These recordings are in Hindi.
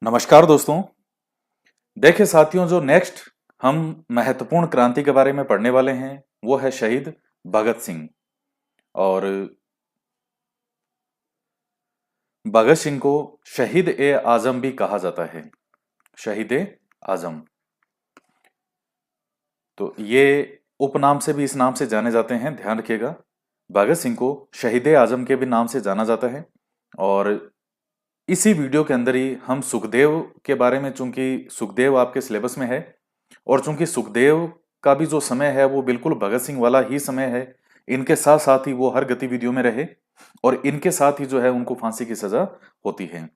नमस्कार दोस्तों। देखिए साथियों, जो नेक्स्ट हम महत्वपूर्ण क्रांति के बारे में पढ़ने वाले हैं वो है शहीद भगत सिंह। और भगत सिंह को शहीद ए आजम भी कहा जाता है। शहीद ए आजम, तो ये उपनाम से भी इस नाम से जाने जाते हैं, ध्यान रखिएगा। भगत सिंह को शहीद ए आजम के भी नाम से जाना जाता है। और इसी वीडियो के अंदर ही हम सुखदेव के बारे में, चूंकि सुखदेव आपके सिलेबस में है और चूंकि सुखदेव का भी जो समय है वो बिल्कुल भगत सिंह वाला ही समय है, इनके साथ साथ ही वो हर गतिविधियों में रहे और इनके साथ ही जो है उनको फांसी की सजा होती है।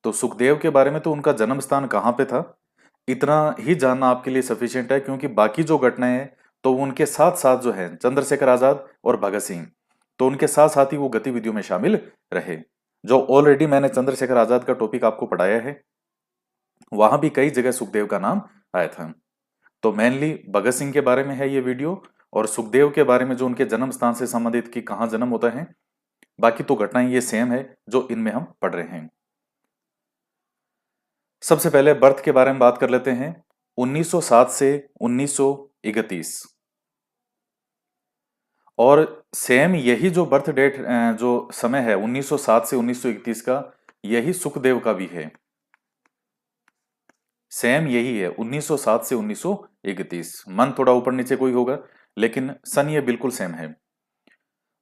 तो सुखदेव के बारे में तो उनका जन्म स्थान कहाँ पे था, इतना ही जानना आपके लिए सफिशियंट है, क्योंकि बाकी जो घटनाएं हैं तो उनके साथ साथ जो है चंद्रशेखर आजाद और भगत सिंह, तो उनके साथ साथ ही वो गतिविधियों में शामिल रहे। जो ऑलरेडी मैंने चंद्रशेखर आजाद का टॉपिक आपको पढ़ाया है, वहां भी कई जगह सुखदेव का नाम आया था। तो मेनली भगत सिंह के बारे में है ये वीडियो, और सुखदेव के बारे में जो उनके जन्म स्थान से संबंधित कि कहाँ जन्म होता है, बाकी तो घटनाएं ये सेम है जो इनमें हम पढ़ रहे हैं। सबसे पहले बर्थ के बारे में बात कर लेते हैं। 1907 से 1931, और सेम यही जो बर्थ डेट, जो समय है 1907 से 1931 का, यही सुखदेव का भी है। सेम यही है 1907 से 1931। मंथ थोड़ा ऊपर नीचे कोई होगा, लेकिन सन ये बिल्कुल सेम है।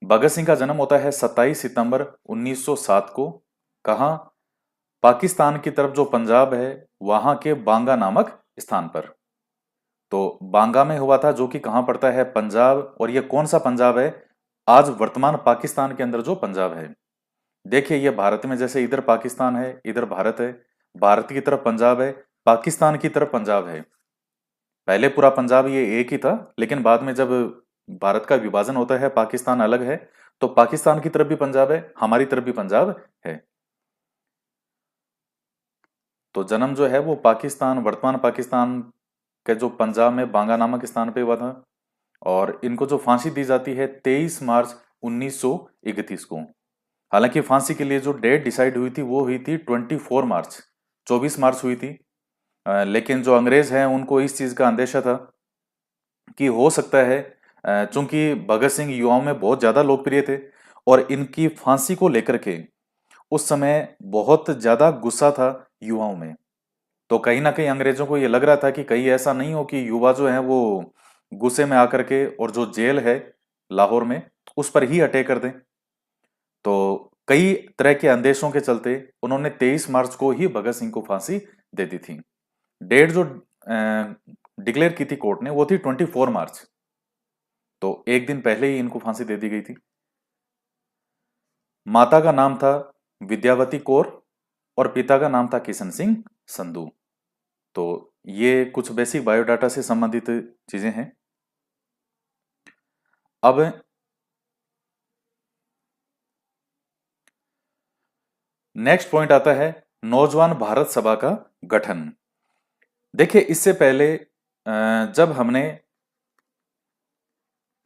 भगत सिंह का जन्म होता है 27 सितंबर 1907 को। कहाँ? पाकिस्तान की तरफ जो पंजाब है वहां के बांगा नामक स्थान पर। तो बांगा में हुआ था, जो कि कहाँ पड़ता है? पंजाब। और ये कौन सा पंजाब है? आज वर्तमान पाकिस्तान के अंदर जो पंजाब है। देखिए, ये भारत में जैसे इधर पाकिस्तान है, इधर भारत है, भारत की तरफ पंजाब है, पाकिस्तान की तरफ पंजाब है। पहले पूरा पंजाब ये एक ही था, लेकिन बाद में जब भारत का विभाजन होता है, पाकिस्तान अलग है, तो पाकिस्तान की तरफ भी पंजाब है, हमारी तरफ भी पंजाब है। तो जन्म जो है वो पाकिस्तान, वर्तमान पाकिस्तान के जो पंजाब में बांगा नामक स्थान पे हुआ था। और इनको जो फांसी दी जाती है 23 मार्च 1931 को। हालांकि फांसी के लिए जो डेट डिसाइड हुई थी वो हुई थी 24 मार्च, 24 मार्च हुई थी। लेकिन जो अंग्रेज हैं उनको इस चीज का अंदेशा था कि हो सकता है, चूंकि भगत सिंह युवाओं में बहुत ज्यादा लोकप्रिय थे और इनकी फांसी को लेकर के उस समय बहुत ज्यादा गुस्सा था युवाओं में। तो कहीं ना कहीं अंग्रेजों को ये लग रहा था कि कहीं ऐसा नहीं हो कि युवा जो है वो गुस्से में आकर के और जो जेल है लाहौर में उस पर ही अटैक कर दें। तो कई तरह के अंदेशों के चलते उन्होंने 23 मार्च को ही भगत सिंह को फांसी दे दी थी। डेट जो डिक्लेयर की थी कोर्ट ने वो थी 24 मार्च। तो एक दिन पहले ही इनको फांसी दे दी गई थी। माता का नाम था विद्यावती कौर और पिता का नाम था किशन सिंह संधू। तो ये कुछ बेसिक बायोडाटा से संबंधित चीजें हैं। अब नेक्स्ट पॉइंट आता है नौजवान भारत सभा का गठन। देखिए, इससे पहले जब हमने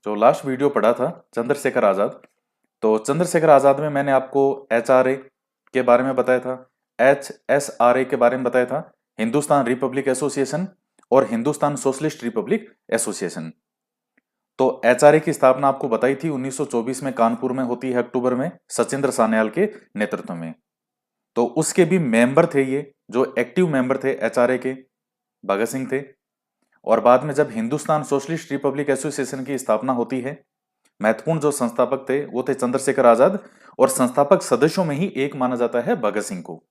जो लास्ट वीडियो पढ़ा था चंद्रशेखर आजाद, तो चंद्रशेखर आजाद में मैंने आपको एचआरए के बारे में बताया था, एचएसआरए के बारे में बताया था, हिंदुस्तान रिपब्लिक एसोसिएशन और हिंदुस्तान सोशलिस्ट रिपब्लिक एसोसिएशन। तो एचआरए की स्थापना आपको बताई थी 1924 में कानपुर में होती है, अक्टूबर में, सचिंद्र सान्याल के नेतृत्व में। तो उसके भी मेंबर थे, ये जो एक्टिव मेंबर थे एचआरए के, भगत सिंह थे। और बाद में जब हिंदुस्तान सोशलिस्ट रिपब्लिक एसोसिएशन की स्थापना होती है, महत्वपूर्ण जो संस्थापक थे वो थे चंद्रशेखर आजाद, और संस्थापक सदस्यों में ही एक माना जाता है भगत सिंह को।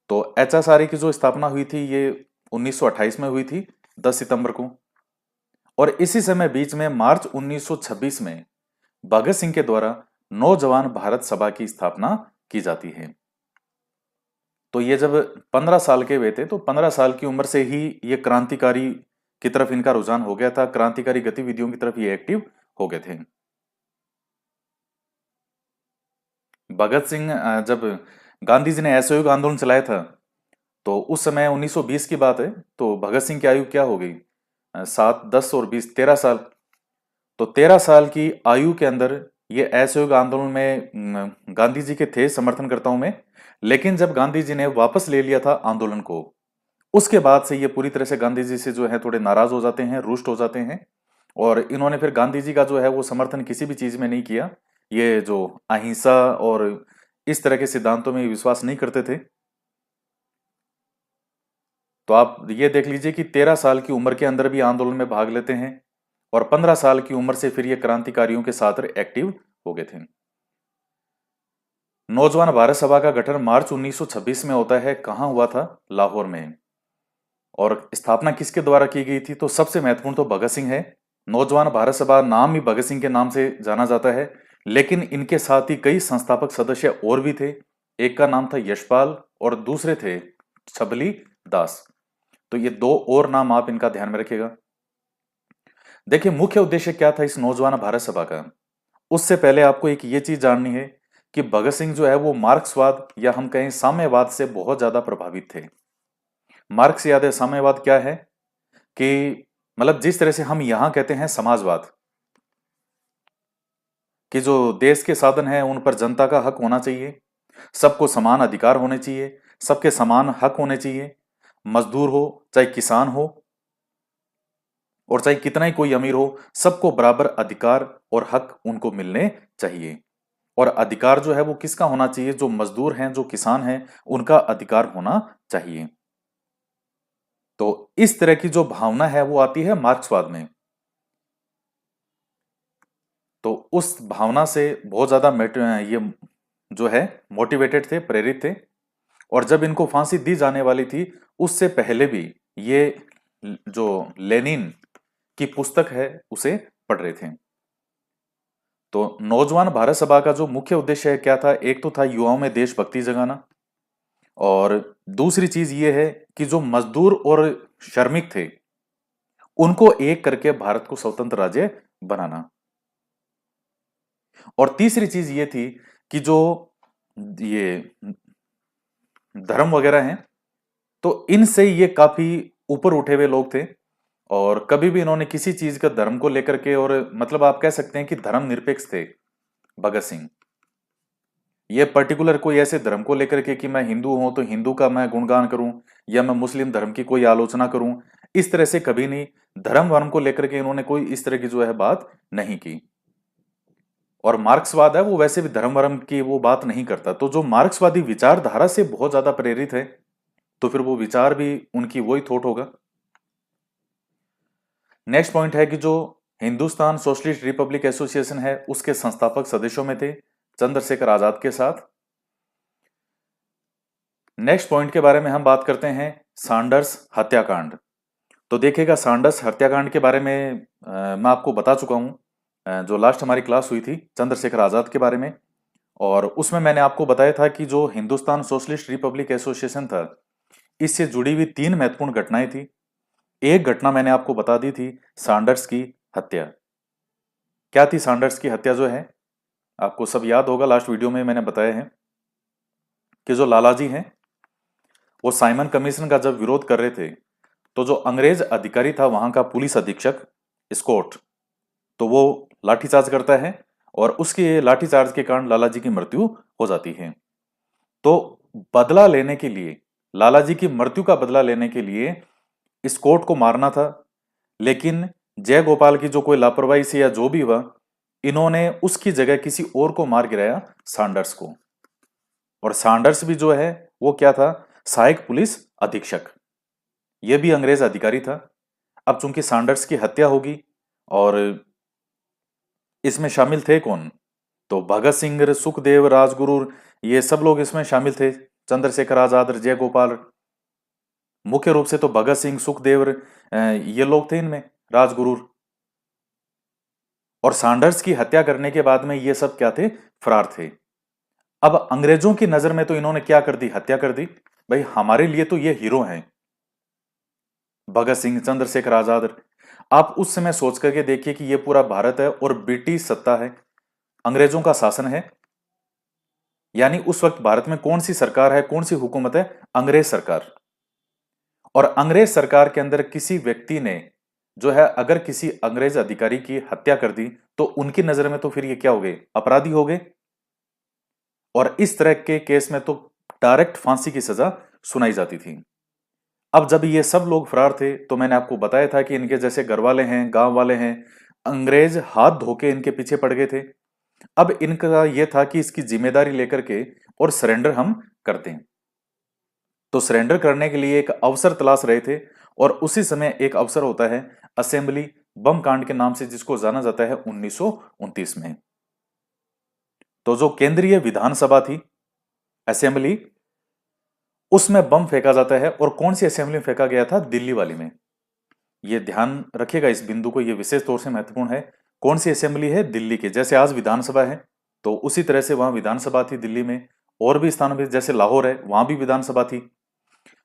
तो एचएसआरए की जो स्थापना हुई थी ये 1928 में हुई थी, 10 सितंबर को। और इसी समय बीच में मार्च 1926 में भगत सिंह के द्वारा नौजवान भारत सभा की स्थापना की जाती है। तो ये जब 15 साल के हुए थे, तो 15 साल की उम्र से ही ये क्रांतिकारी की तरफ इनका रुझान हो गया था, क्रांतिकारी गतिविधियों की तरफ ये एक्टिव हो गए थे। भगत सिंह, जब गांधी जी ने असहयोग आंदोलन चलाया था, तो उस समय 1920 की बात है, तो भगत सिंह की आयु क्या हो गई? 7, 10 और 20, 13 साल। तो 13 साल की आयु के अंदर ये असहयोग आंदोलन में गांधी जी के थे समर्थनकर्ताओं में, लेकिन जब गांधी जी ने वापस ले लिया था आंदोलन को, उसके बाद से ये पूरी तरह से गांधी जी से जो है थोड़े नाराज हो जाते हैं, रुष्ट हो जाते हैं, और इन्होंने फिर गांधी जी का जो है वो समर्थन किसी भी चीज में नहीं किया। ये जो अहिंसा और इस तरह के सिद्धांतों में विश्वास नहीं करते थे। तो आप ये देख लीजिए कि 13 साल की उम्र के अंदर भी आंदोलन में भाग लेते हैं, और 15 साल की उम्र से फिर ये क्रांतिकारियों के साथ एक्टिव हो गए थे। नौजवान भारत सभा का गठन मार्च 1926 में होता है। कहां हुआ था? लाहौर में। और स्थापना किसके द्वारा की गई थी? तो सबसे महत्वपूर्ण तो भगत सिंह है। नौजवान भारत सभा नाम ही भगत सिंह के नाम से जाना जाता है, लेकिन इनके साथ ही कई संस्थापक सदस्य और भी थे। एक का नाम था यशपाल और दूसरे थे छबली दास। तो ये दो और नाम आप इनका ध्यान में रखिएगा। देखिए, मुख्य उद्देश्य क्या था इस नौजवान भारत सभा का? उससे पहले आपको एक ये चीज जाननी है कि भगत सिंह जो है वो मार्क्सवाद या हम कहें साम्यवाद से बहुत ज्यादा प्रभावित थे। मार्क्स याद है, साम्यवाद क्या है? कि मतलब जिस तरह से हम यहां कहते हैं समाजवाद, कि जो देश के साधन हैं उन पर जनता का हक होना चाहिए, सबको समान अधिकार होने चाहिए, सबके समान हक होने चाहिए, मजदूर हो चाहे किसान हो और चाहे कितना ही कोई अमीर हो, सबको बराबर अधिकार और हक उनको मिलने चाहिए। और अधिकार जो है वो किसका होना चाहिए? जो मजदूर हैं, जो किसान हैं, उनका अधिकार होना चाहिए। तो इस तरह की जो भावना है वो आती है मार्क्सवाद में। तो उस भावना से बहुत ज्यादा ये जो है मोटिवेटेड थे, प्रेरित थे। और जब इनको फांसी दी जाने वाली थी, उससे पहले भी ये जो लेनिन की पुस्तक है उसे पढ़ रहे थे। तो नौजवान भारत सभा का जो मुख्य उद्देश्य है क्या था? एक तो था युवाओं में देशभक्ति जगाना, और दूसरी चीज ये है कि जो मजदूर और श्रमिक थे उनको एक करके भारत को स्वतंत्र राज्य बनाना। और तीसरी चीज ये थी कि जो ये धर्म वगैरह हैं, तो इनसे ये काफी ऊपर उठे हुए लोग थे, और कभी भी इन्होंने किसी चीज का धर्म को लेकर के, और मतलब आप कह सकते हैं कि धर्म निरपेक्ष थे भगत सिंह। ये पर्टिकुलर कोई ऐसे धर्म को लेकर के कि मैं हिंदू हूं तो हिंदू का मैं गुणगान करूं, या मैं मुस्लिम धर्म की कोई आलोचना करूं, इस तरह से कभी नहीं। धर्म वर्म को लेकर के इन्होंने कोई इस तरह की जो है बात नहीं की। और मार्क्सवाद है वो वैसे भी धर्म वर्म की वो बात नहीं करता। तो जो मार्क्सवादी विचारधारा से बहुत ज्यादा प्रेरित है, तो फिर वो विचार भी उनकी वही थॉट होगा। नेक्स्ट पॉइंट है कि जो हिंदुस्तान सोशलिस्ट रिपब्लिक एसोसिएशन है उसके संस्थापक सदस्यों में थे चंद्रशेखर आजाद के साथ। नेक्स्ट पॉइंट के बारे में हम बात करते हैं सैंडर्स हत्याकांड। तो देखिएगा, सैंडर्स हत्याकांड के बारे में मैं आपको बता चुका हूं, जो लास्ट हमारी क्लास हुई थी चंद्रशेखर आजाद के बारे में। और उसमें मैंने आपको बताया था कि जो हिंदुस्तान सोशलिस्ट रिपब्लिक एसोसिएशन था, इससे जुड़ी हुई 3 महत्वपूर्ण घटनाएं थी। एक घटना मैंने आपको बता दी थी, सैंडर्स की हत्या। क्या थी सैंडर्स की हत्या? जो है आपको सब याद होगा, लास्ट वीडियो में मैंने बताया है कि जो लालाजी हैं वो साइमन कमीशन का जब विरोध कर रहे थे, तो जो अंग्रेज अधिकारी था वहां का पुलिस अधीक्षक स्कॉट, तो वो लाठीचार्ज करता है, और उसके लाठीचार्ज के कारण लालाजी की मृत्यु हो जाती है। तो बदला लेने के लिए, लालाजी की मृत्यु का बदला लेने के लिए स्कॉट को मारना था, लेकिन जयगोपाल की जो कोई लापरवाही से या जो भी हुआ, इन्होंने उसकी जगह किसी और को मार गिराया, सैंडर्स को। और सैंडर्स भी जो है वो क्या था? सहायक पुलिस अधीक्षक। यह भी अंग्रेज अधिकारी था। अब चूंकि सैंडर्स की हत्या होगी, और इसमें शामिल थे कौन? तो भगत सिंह, सुखदेव, राजगुरु, ये सब लोग इसमें शामिल थे। चंद्रशेखर आजाद, जयगोपाल, मुख्य रूप से तो भगत सिंह, सुखदेव, ये लोग थे इनमें, राजगुरु। और सैंडर्स की हत्या करने के बाद में ये सब क्या थे? फरार थे। अब अंग्रेजों की नजर में तो इन्होंने क्या कर दी? हत्या कर दी। भाई हमारे लिए तो ये हीरो हैं, भगत सिंह, चंद्रशेखर आजाद। आप उस समय सोच करके देखिए कि ये पूरा भारत है और ब्रिटिश सत्ता है, अंग्रेजों का शासन है। यानी उस वक्त भारत में कौन सी सरकार है, कौन सी हुकूमत है? अंग्रेज सरकार। और अंग्रेज सरकार के अंदर किसी व्यक्ति ने जो है अगर किसी अंग्रेज अधिकारी की हत्या कर दी तो उनकी नजर में तो फिर ये क्या हो गए, अपराधी हो गए, और इस तरह के केस में तो डायरेक्ट फांसी की सजा सुनाई जाती थी। अब जब ये सब लोग फरार थे तो मैंने आपको बताया था कि इनके जैसे घर वाले हैं, गांव वाले हैं, अंग्रेज हाथ धो के इनके पीछे पड़ गए थे। अब इनका यह था कि इसकी जिम्मेदारी लेकर के और सरेंडर हम करते हैं। तो सरेंडर करने के लिए एक अवसर तलाश रहे थे, और उसी समय एक अवसर होता है असेंबली बम कांड के नाम से, जिसको जाना जाता है 1929 में। तो जो केंद्रीय विधानसभा थी, असेंबली, उसमें बम फेंका जाता है। और कौन सी असेंबली में फेंका गया था? दिल्ली वाली में। यह ध्यान रखिएगा इस बिंदु को, यह विशेष तौर से महत्वपूर्ण है। कौन सी असेंबली है? दिल्ली की। जैसे आज विधानसभा है तो उसी तरह से वहां विधानसभा थी दिल्ली में। और भी स्थानों में, जैसे लाहौर है, वहां भी विधानसभा थी।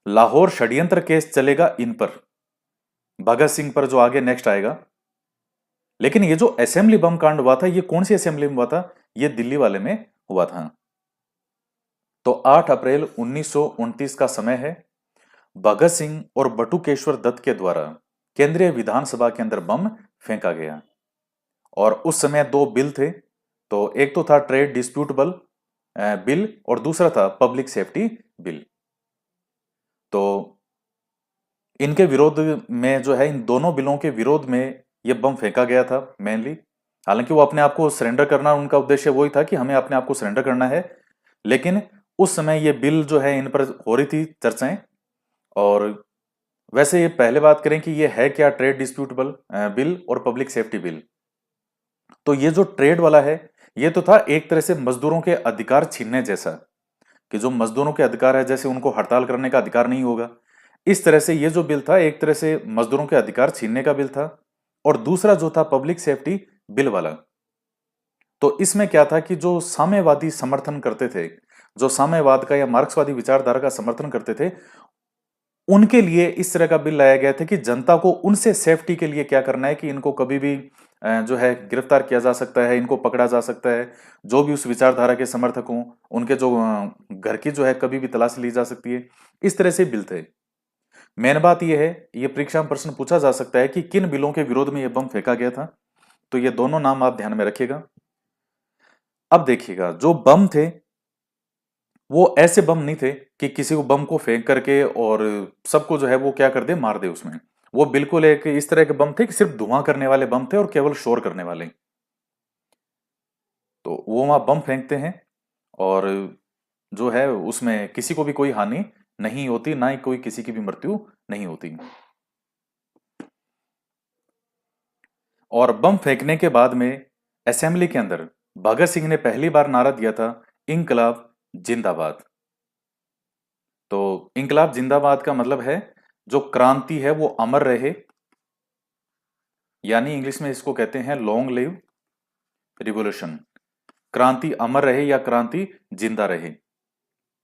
लाहौर षड्यंत्र केस चलेगा इन पर, भगत सिंह पर, जो आगे नेक्स्ट आएगा। लेकिन ये जो असेंबली बम कांड हुआ था, ये कौन सी असेंबली में हुआ था? ये दिल्ली वाले में हुआ था। तो 8 अप्रैल 1929 का समय है। भगत सिंह और बटुकेश्वर दत्त के द्वारा केंद्रीय विधानसभा के अंदर बम फेंका गया। और उस समय दो बिल थे। तो एक तो था ट्रेड डिस्प्यूटेबल बिल, और दूसरा था पब्लिक सेफ्टी बिल। तो इनके विरोध में जो है, इन दोनों बिलों के विरोध में यह बम फेंका गया था मेनली। हालांकि वो अपने आप को सरेंडर करना, उनका उद्देश्य वही था कि हमें अपने आप को सरेंडर करना है। लेकिन उस समय ये बिल जो है, इन पर हो रही थी चर्चाएं। और वैसे ये पहले बात करें कि ये है क्या ट्रेड डिस्प्यूटेबल बिल और पब्लिक सेफ्टी बिल। तो ये जो ट्रेड वाला है, ये तो था एक तरह से मजदूरों के अधिकार छीनने जैसा, कि जो मजदूरों के अधिकार है, जैसे उनको हड़ताल करने का अधिकार नहीं होगा, इस तरह से ये जो बिल था एक तरह से मजदूरों के अधिकार छीनने का बिल था। और दूसरा जो था पब्लिक सेफ्टी बिल वाला, तो इसमें क्या था कि जो साम्यवादी समर्थन करते थे, जो साम्यवाद का या मार्क्सवादी विचारधारा का समर्थन करते थे, उनके लिए इस तरह का बिल लाया गया था कि जनता को उनसे सेफ्टी के लिए क्या करना है कि इनको कभी भी जो है गिरफ्तार किया जा सकता है, इनको पकड़ा जा सकता है। जो भी उस विचारधारा के समर्थक हों, उनके जो घर की जो है कभी भी तलाशी ली जा सकती है। इस तरह से बिल थे। मेन बात यह है, ये परीक्षा में प्रश्न पूछा जा सकता है कि किन बिलों के विरोध में यह बम फेंका गया था। तो ये दोनों नाम आप ध्यान में रखिएगा। अब देखिएगा, जो बम थे वो ऐसे बम नहीं थे कि किसी को बम को फेंक करके और सबको जो है वो क्या कर दे, मार दे उसमें। वो बिल्कुल एक इस तरह के बम थे कि सिर्फ धुआं करने वाले बम थे और केवल शोर करने वाले। तो वो वहां बम फेंकते हैं, और जो है उसमें किसी को भी कोई हानि नहीं होती, ना ही कोई किसी की भी मृत्यु नहीं होती। और बम फेंकने के बाद में असेंबली के अंदर भगत सिंह ने पहली बार नारा दिया था, इंकलाब जिंदाबाद। तो इंकलाब जिंदाबाद का मतलब है जो क्रांति है वो अमर रहे, यानी इंग्लिश में इसको कहते हैं लॉन्ग लिव रिवोल्यूशन। क्रांति अमर रहे या क्रांति जिंदा रहे,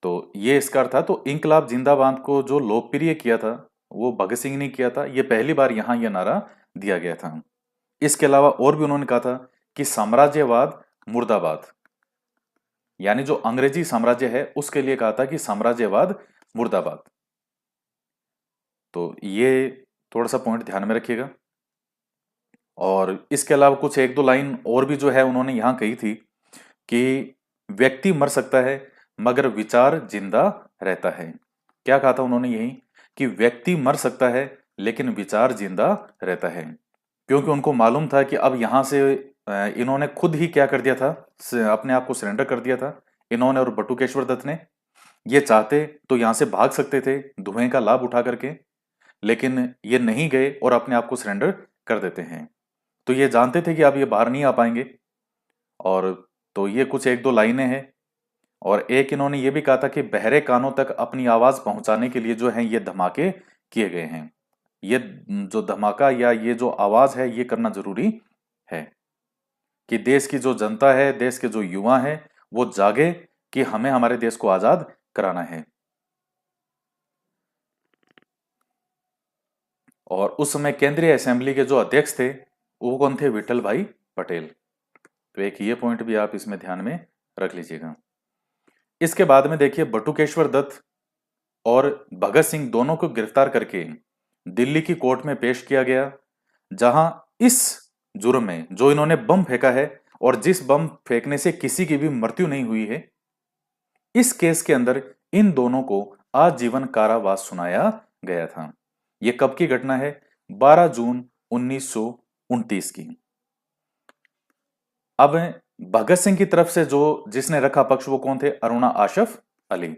तो ये इसका अर्थ था। तो इंकलाब जिंदाबाद को जो लोकप्रिय किया था वो भगत सिंह ने किया था। ये पहली बार यहां यह नारा दिया गया था। इसके अलावा और भी उन्होंने कहा था कि साम्राज्यवाद मुर्दाबाद, यानी जो अंग्रेजी साम्राज्य है उसके लिए कहा था कि साम्राज्यवाद मुर्दाबाद। तो ये थोड़ा सा पॉइंट ध्यान में रखिएगा। और इसके अलावा कुछ एक दो लाइन और भी जो है उन्होंने यहां कही थी कि व्यक्ति मर सकता है मगर विचार जिंदा रहता है। क्या कहा था उन्होंने? यही कि व्यक्ति मर सकता है लेकिन विचार जिंदा रहता है। क्योंकि उनको मालूम था कि अब यहां से इन्होंने खुद ही क्या कर दिया था, अपने आप को सरेंडर कर दिया था, इन्होंने और बटुकेश्वर दत्त ने। ये चाहते तो यहां से भाग सकते थे धुएं का लाभ उठा करके, लेकिन ये नहीं गए और अपने आप को सरेंडर कर देते हैं। तो ये जानते थे कि अब ये बाहर नहीं आ पाएंगे। और तो ये कुछ एक दो लाइनें हैं। और एक इन्होंने ये भी कहा था कि बहरे कानों तक अपनी आवाज पहुंचाने के लिए जो है ये धमाके किए गए हैं। ये जो धमाका या ये जो आवाज है ये करना जरूरी है कि देश की जो जनता है, देश के जो युवा हैं, वो जागे कि हमें हमारे देश को आजाद कराना है। और उस समय केंद्रीय असेंबली के जो अध्यक्ष थे वो कौन थे? विठल भाई पटेल। तो एक ये पॉइंट भी आप इसमें ध्यान में रख लीजिएगा। इसके बाद में देखिए, बटुकेश्वर दत्त और भगत सिंह दोनों को गिरफ्तार करके दिल्ली की कोर्ट में पेश किया गया। जहां इस जुर्म में जो इन्होंने बम फेंका है और जिस बम फेंकने से किसी की भी मृत्यु नहीं हुई है, इस केस के अंदर इन दोनों को आजीवन कारावास सुनाया गया था। यह कब की घटना है? 12 जून 1929 की। अब भगत सिंह की तरफ से जो जिसने रखा पक्ष वो कौन थे? अरुणा आशफ अली।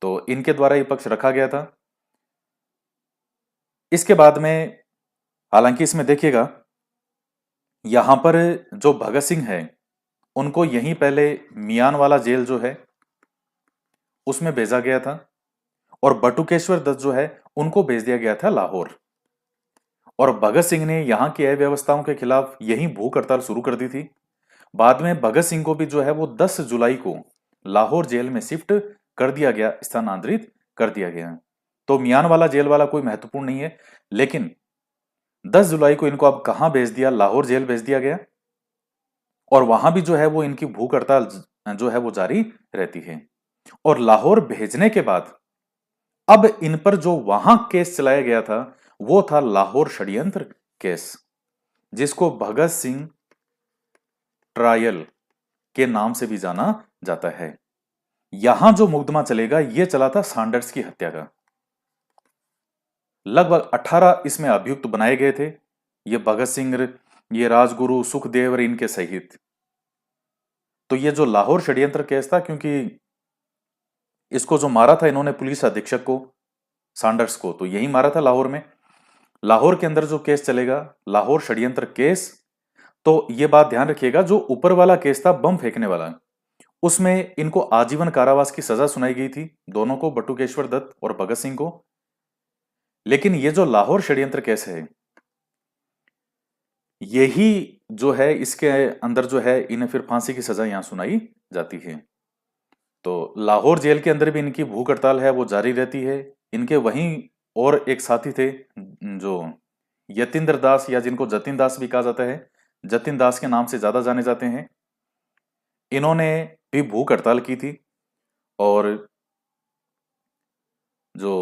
तो इनके द्वारा यह पक्ष रखा गया था। इसके बाद में, हालांकि इसमें देखिएगा, यहां पर जो भगत सिंह है उनको यहीं पहले मियान वाला जेल जो है उसमें भेजा गया था, और बटुकेश्वर दत्त जो है उनको भेज दिया गया था लाहौर। और भगत सिंह ने यहां की अव्यवस्थाओं के खिलाफ यही भूख हड़ताल शुरू कर दी थी। बाद में भगत सिंह को भी जो है वो 10 जुलाई को लाहौर जेल में शिफ्ट कर दिया गया, स्थानांतरित कर दिया गया। तो मियान वाला जेल वाला कोई महत्वपूर्ण नहीं है, लेकिन 10 जुलाई को इनको अब कहां भेज दिया? लाहौर जेल भेज दिया गया, और वहां भी जो है वो इनकी भूख हड़ताल जो है वो जारी रहती है। और लाहौर भेजने के बाद अब इन पर जो वहां केस चलाया गया था वो था लाहौर षड्यंत्र केस, जिसको भगत सिंह ट्रायल के नाम से भी जाना जाता है। यहां जो मुकदमा चलेगा ये चला था सैंडर्स की हत्या का। लगभग 18 इसमें अभियुक्त बनाए गए थे, ये भगत सिंह, ये राजगुरु, सुखदेव और इनके सहित। तो ये जो लाहौर षड्यंत्र केस था, क्योंकि इसको जो मारा था इन्होंने पुलिस अधीक्षक को, सैंडर्स को, तो यही मारा था लाहौर में। लाहौर के अंदर जो केस चलेगा लाहौर षड्यंत्र केस। तो ये बात ध्यान रखिएगा, जो ऊपर वाला केस था बम फेंकने वाला, उसमें इनको आजीवन कारावास की सजा सुनाई गई थी, दोनों को, बटुकेश्वर दत्त और भगत सिंह को। लेकिन ये जो लाहौर षड्यंत्र केस है, यही जो है इसके अंदर जो है इन्हें फिर फांसी की सजा यहां सुनाई जाती है। तो लाहौर जेल के अंदर भी इनकी भूख हड़ताल है वो जारी रहती है। इनके वहीं और एक साथी थे जो यतीन्द्र दास, या जिनको जतिन दास भी कहा जाता है, जतिन दास के नाम से ज्यादा जाने जाते हैं। इन्होंने भी भूख हड़ताल की थी, और जो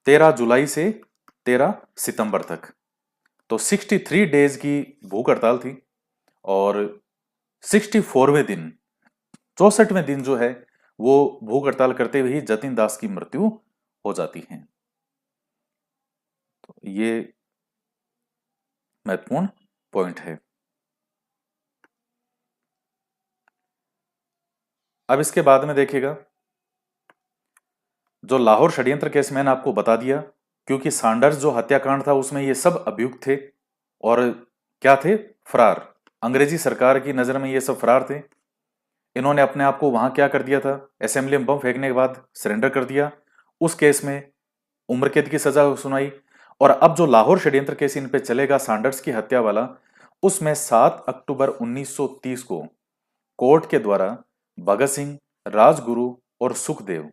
13 जुलाई से 13 सितंबर तक, तो 63 डेज की भूख हड़ताल थी। और 64वें दिन, 64वें दिन जो है वो भूख हड़ताल करते हुए ही जतिन दास की मृत्यु हो जाती है। तो ये महत्वपूर्ण पॉइंट है। अब इसके बाद में देखिएगा, जो लाहौर षड्यंत्र केस मैंने आपको बता दिया, क्योंकि सैंडर्स जो हत्याकांड था उसमें ये सब अभियुक्त थे, और क्या थे? फरार। अंग्रेजी सरकार की नजर में ये सब फरार थे। इन्होंने अपने आप को वहां क्या कर दिया था? असेंबली में बम फेंकने के बाद सरेंडर कर दिया। उस केस में उम्र कैद की सजा सुनाई। और अब जो लाहौर षड्यंत्र केस इन पे चलेगा, सैंडर्स की हत्या वाला, उसमें 7 अक्टूबर 1930 को कोर्ट के द्वारा भगत सिंह, राजगुरु और सुखदेव,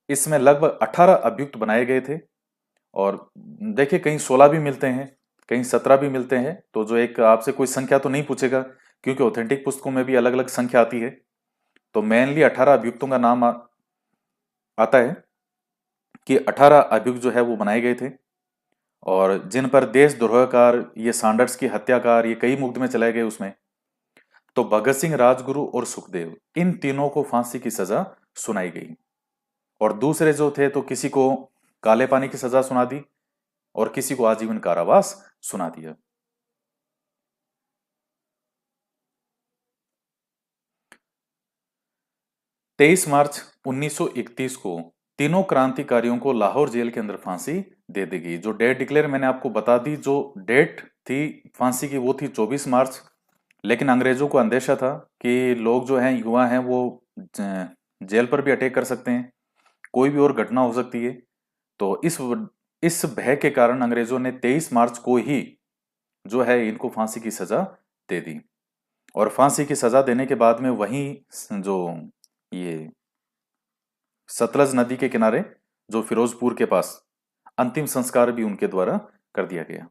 इसमें लगभग 18 अभियुक्त बनाए गए थे। और देखिए, कहीं 16 भी मिलते हैं, कहीं 17 भी मिलते हैं। तो जो एक आपसे कोई संख्या तो नहीं पूछेगा, क्योंकि ऑथेंटिक पुस्तकों में भी अलग अलग संख्या आती है। तो मेनली 18 अभियुक्तों का नाम आता है कि 18 अभियुक्त जो है वो बनाए गए थे, और जिन पर देशद्रोहकार, ये सैंडर्स की हत्याकार, ये कई मुकदमे चलाए गए उसमें। तो भगत सिंह, राजगुरु और सुखदेव, इन तीनों को फांसी की सजा सुनाई गई। और दूसरे जो थे तो किसी को काले पानी की सजा सुना दी, और किसी को आजीवन कारावास सुना दिया। तेईस मार्च 1931 को तीनों क्रांतिकारियों को लाहौर जेल के अंदर फांसी दे दी गई। जो डेट डिक्लेयर मैंने आपको बता दी, जो डेट थी फांसी की वो थी 24 मार्च। लेकिन अंग्रेजों को अंदेशा था कि लोग जो हैं, युवा हैं, वो जेल पर भी अटैक कर सकते हैं, कोई भी और घटना हो सकती है। तो इस भय के कारण अंग्रेजों ने 23 मार्च को ही जो है इनको फांसी की सजा दे दी। और फांसी की सजा देने के बाद में वहीं जो ये सतलज नदी के किनारे, जो फिरोजपुर के पास, अंतिम संस्कार भी उनके द्वारा कर दिया गया।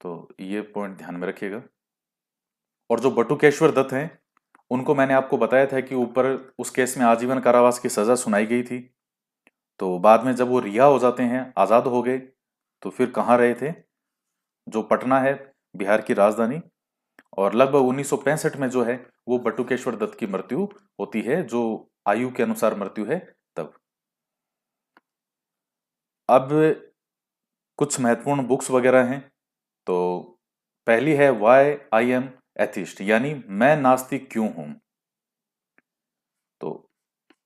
तो ये पॉइंट ध्यान में रखिएगा। और जो बटुकेश्वर दत्त हैं, उनको मैंने आपको बताया था कि ऊपर उस केस में आजीवन कारावास की सजा सुनाई गई थी। तो बाद में जब वो रिहा हो जाते हैं, आजाद हो गए, तो फिर कहाँ रहे थे? जो पटना है बिहार की राजधानी, और लगभग 1965 में जो है वो बटुकेश्वर दत्त की मृत्यु होती है, जो आयु के अनुसार मृत्यु है तब। अब कुछ महत्वपूर्ण बुक्स वगैरह हैं। तो पहली है वाई आई एम एथिस्ट, यानी मैं नास्तिक क्यों हूं। तो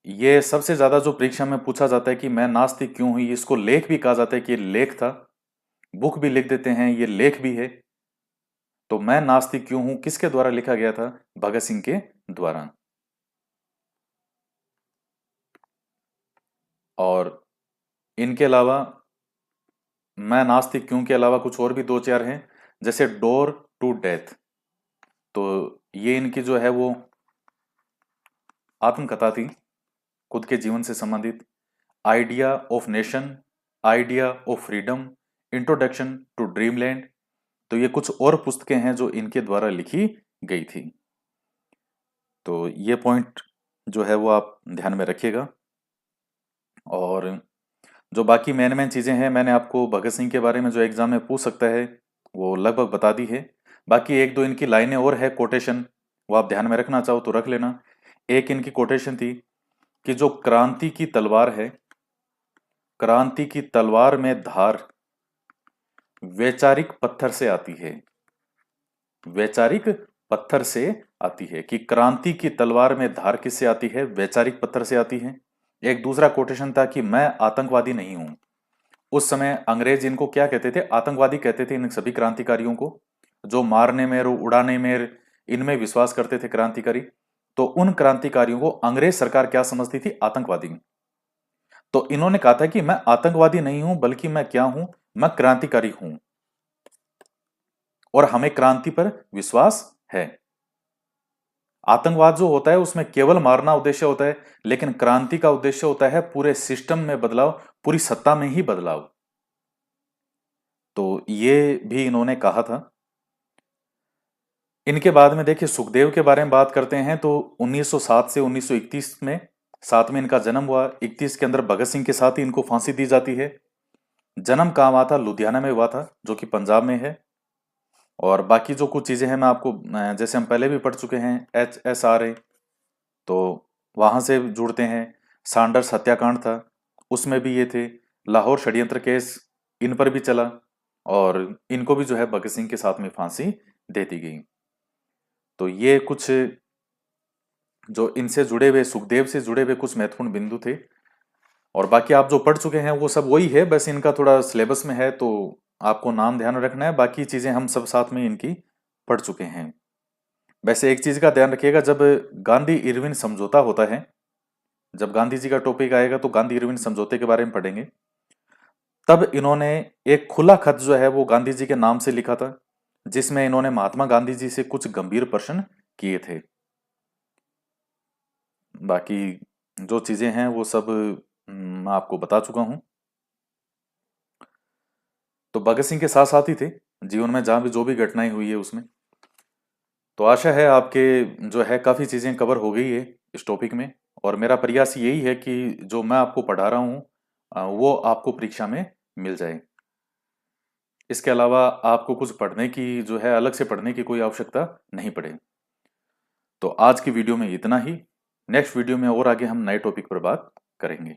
ये सबसे ज्यादा जो परीक्षा में पूछा जाता है कि मैं नास्तिक क्यों हूं, इसको लेख भी कहा जाता है कि ये लेख था, बुक भी लिख देते हैं, ये लेख भी है। तो मैं नास्तिक क्यों हूं किसके द्वारा लिखा गया था? भगत सिंह के द्वारा। और इनके अलावा मैं नास्तिक क्यों के अलावा कुछ और भी दो चार हैं, जैसे डोर टू डेथ। तो ये इनकी जो है वो आत्मकथा थी, खुद के जीवन से संबंधित। Idea of nation, idea of freedom, introduction to dreamland. तो ये कुछ और पुस्तकें हैं जो इनके द्वारा लिखी गई थी। तो ये पॉइंट जो है वो आप ध्यान में रखिएगा। और जो बाकी मेन मेन चीज़ें हैं, मैंने आपको भगत सिंह के बारे में जो एग्जाम में पूछ सकता है वो लगभग बता दी है। बाकी एक दो इनकी लाइनें और है, कोटेशन, वो आप ध्यान में रखना चाहो तो रख लेना। एक इनकी कोटेशन थी कि जो क्रांति की तलवार है, क्रांति की तलवार में धार वैचारिक पत्थर से आती है। वैचारिक पत्थर से आती है, कि क्रांति की तलवार में धार किससे आती है? वैचारिक पत्थर से आती है। एक दूसरा कोटेशन था कि मैं आतंकवादी नहीं हूं। उस समय अंग्रेज इनको क्या कहते थे? आतंकवादी कहते थे इन सभी क्रांतिकारियों को, जो मारने में और उड़ाने में इनमें विश्वास करते थे क्रांतिकारी। तो उन क्रांतिकारियों को अंग्रेज सरकार क्या समझती थी? आतंकवादी। तो इन्होंने कहा था कि मैं आतंकवादी नहीं हूं, बल्कि मैं क्या हूं? मैं क्रांतिकारी हूं, और हमें क्रांति पर विश्वास है। आतंकवाद जो होता है उसमें केवल मारना उद्देश्य होता है, लेकिन क्रांति का उद्देश्य होता है पूरे सिस्टम में बदलाव, पूरी सत्ता में ही बदलाव। तो ये भी इन्होंने कहा था। इनके बाद में देखिए सुखदेव के बारे में बात करते हैं, तो 1907 से 1931 में, 7 में इनका जन्म हुआ, 31 के अंदर भगत सिंह के साथ ही इनको फांसी दी जाती है। जन्म कहाँ हुआ था? लुधियाना में हुआ था, जो कि पंजाब में है। और बाकी जो कुछ चीजें हैं मैं आपको, जैसे हम पहले भी पढ़ चुके हैं, HSRA, तो वहां से जुड़ते हैं। सांडर्स हत्याकांड था, उसमें भी ये थे। लाहौर षड्यंत्र केस इन पर भी चला, और इनको भी जो है भगत सिंह के साथ में फांसी दे दी गई। तो ये कुछ जो इनसे जुड़े हुए, सुखदेव से जुड़े हुए कुछ महत्वपूर्ण बिंदु थे। और बाकी आप जो पढ़ चुके हैं वो सब वही है, बस इनका थोड़ा सिलेबस में है, तो आपको नाम ध्यान रखना है। बाकी चीजें हम सब साथ में इनकी पढ़ चुके हैं। वैसे एक चीज का ध्यान रखिएगा, जब गांधी इरविन समझौता होता है, जब गांधी जी का टॉपिक आएगा तो गांधी इरविन समझौते के बारे में पढ़ेंगे। तब इन्होंने एक खुला खत जो है वो गांधी जी के नाम से लिखा था, जिसमें इन्होंने महात्मा गांधी जी से कुछ गंभीर प्रश्न किए थे। बाकी जो चीजें हैं वो सब मैं आपको बता चुका हूं। तो भगत सिंह के साथ साथ ही थे जीवन में, जहां भी जो भी घटनाएं हुई है उसमें। तो आशा है आपके जो है काफ़ी चीज़ें कवर हो गई है इस टॉपिक में। और मेरा प्रयास यही है कि जो मैं आपको पढ़ा रहा हूँ वो आपको परीक्षा में मिल जाए। इसके अलावा आपको कुछ पढ़ने की जो है, अलग से पढ़ने की कोई आवश्यकता नहीं पड़े। तो आज की वीडियो में इतना ही। नेक्स्ट वीडियो में और आगे हम नए टॉपिक पर बात करेंगे।